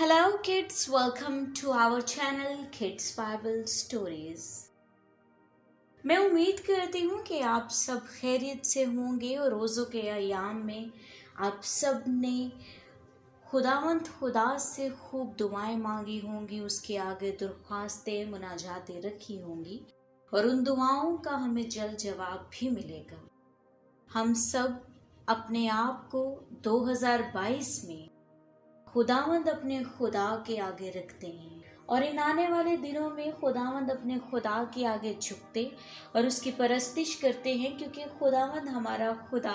Hello kids, welcome to our channel Kids Bible Stories। मैं उम्मीद करती हूँ कि आप सब खैरियत से होंगे और रोज़ों के अयाम में आप सब ने खुदावंद खुदा से खूब दुआएं मांगी होंगी, उसके आगे दरख्वास्तें मुनाजातें रखी होंगी और उन दुआओं का हमें जल्द जवाब भी मिलेगा। हम सब अपने आप को 2022 में खुदावंद अपने खुदा के आगे रखते हैं और इन आने वाले दिनों में खुदावंद अपने खुदा के आगे झुकते और उसकी परस्तिश करते हैं, क्योंकि खुदावंद हमारा खुदा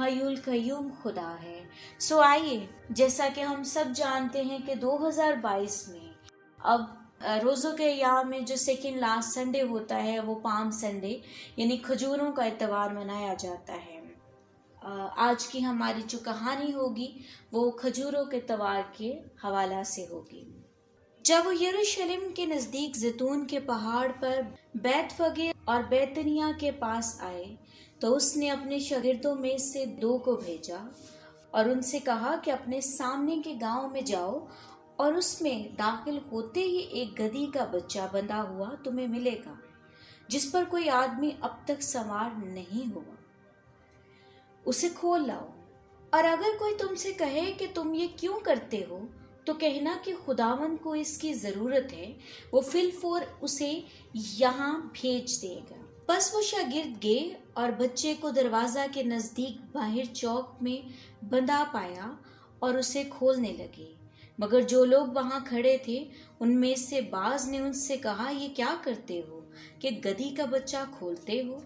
हयुल कयूम खुदा है। सो आइए, जैसा कि हम सब जानते हैं कि 2022 में अब रोज़ों के अय्याम में जो सेकेंड लास्ट संडे होता है वो पाम संडे यानी खजूरों का इतवार मनाया जाता है। आज की हमारी जो कहानी होगी वो खजूरों के त्योहार के हवाला से होगी। जब वो यरूशलेम के नज़दीक जैतून के पहाड़ पर बैतफगे और बैतनिया के पास आए तो उसने अपने शागिर्दों में से 2 को भेजा और उनसे कहा कि अपने सामने के गांव में जाओ और उसमें दाखिल होते ही एक गधी का बच्चा बंधा हुआ तुम्हें मिलेगा, जिस पर कोई आदमी अब तक सवार नहीं हुआ। उसे खोल लाओ, और अगर कोई तुमसे कहे कि तुम ये क्यों करते हो तो कहना कि खुदावंद को इसकी ज़रूरत है, वो फिलफौर उसे यहाँ भेज देगा। बस वो शागिर्द गए और बच्चे को दरवाज़ा के नज़दीक बाहर चौक में बंधा पाया और उसे खोलने लगे। मगर जो लोग वहाँ खड़े थे उनमें से बाज ने उनसे कहा, ये क्या करते हो कि गधी का बच्चा खोलते हो?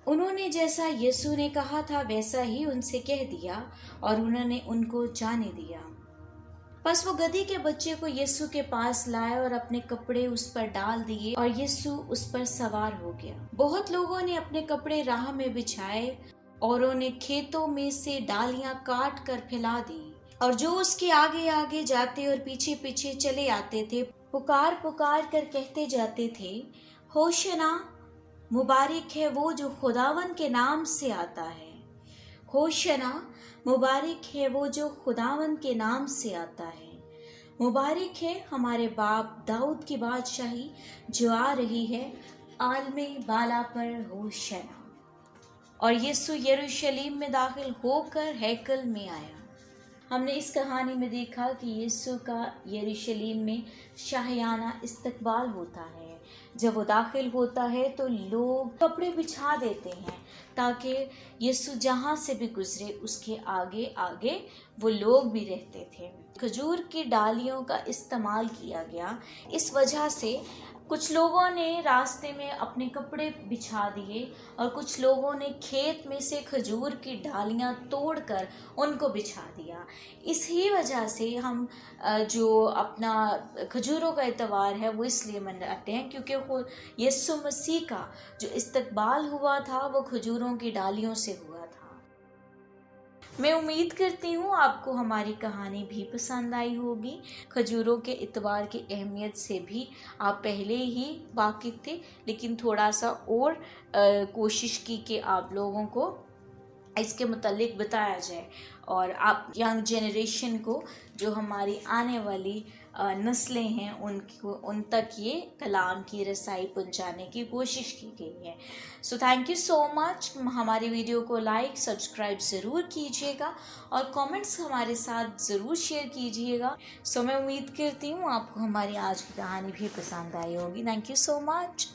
उन्होंने जैसा यीशु ने कहा था वैसा ही उनसे कह दिया और उन्होंने उनको जाने दिया। बस वो गधी के बच्चे को यीशु के पास लाए और अपने कपड़े उस पर डाल दिए और यीशु उस पर सवार हो गया। बहुत लोगों ने अपने कपड़े राह में बिछाए और उन्हें खेतों में से डालियां काट कर फैला दी, और जो उसके आगे आगे जाते और पीछे पीछे चले आते थे पुकार पुकार कर कहते जाते थे, होशना, मुबारक है वो जो खुदावंद के नाम से आता है। होशना, मुबारक है वो जो खुदावंद के नाम से आता है। मुबारक है हमारे बाप दाऊद की बादशाही जो आ रही है, आलमे बाला पर होशना। और यीशु यरूशलेम में दाखिल होकर हैकल में आया। हमने इस कहानी में देखा कि यीशु का यरूशलेम में शाहियाना इस्तकबाल होता है। जब वो दाखिल होता है तो लोग कपड़े बिछा देते हैं ताकि यीशु जहाँ से भी गुजरे उसके आगे आगे वो लोग भी रहते थे। खजूर की डालियों का इस्तेमाल किया गया, इस वजह से कुछ लोगों ने रास्ते में अपने कपड़े बिछा दिए और कुछ लोगों ने खेत में से खजूर की डालियां तोड़कर उनको बिछा दिया। इसी वजह से हम जो अपना खजूरों का इतवार है वो इसलिए मनाते हैं क्योंकि वो यीशु मसीह का जो इस्तकबाल हुआ था वो खजूरों की डालियों से हुआ था। मैं उम्मीद करती हूँ आपको हमारी कहानी भी पसंद आई होगी। खजूरों के इतवार की अहमियत से भी आप पहले ही वाकिफ़ थे, लेकिन थोड़ा सा और कोशिश की कि आप लोगों को इसके मुतालिक बताया जाए और आप यंग जनरेशन को, जो हमारी आने वाली नस्लें हैं, उन तक ये कलाम की रसाई पहुंचाने की कोशिश की गई है। So thank you so much. हमारी वीडियो को लाइक सब्सक्राइब ज़रूर कीजिएगा और कमेंट्स हमारे साथ ज़रूर शेयर कीजिएगा। सो मैं उम्मीद करती हूँ आपको हमारी आज की कहानी भी पसंद आई होगी। Thank you so much.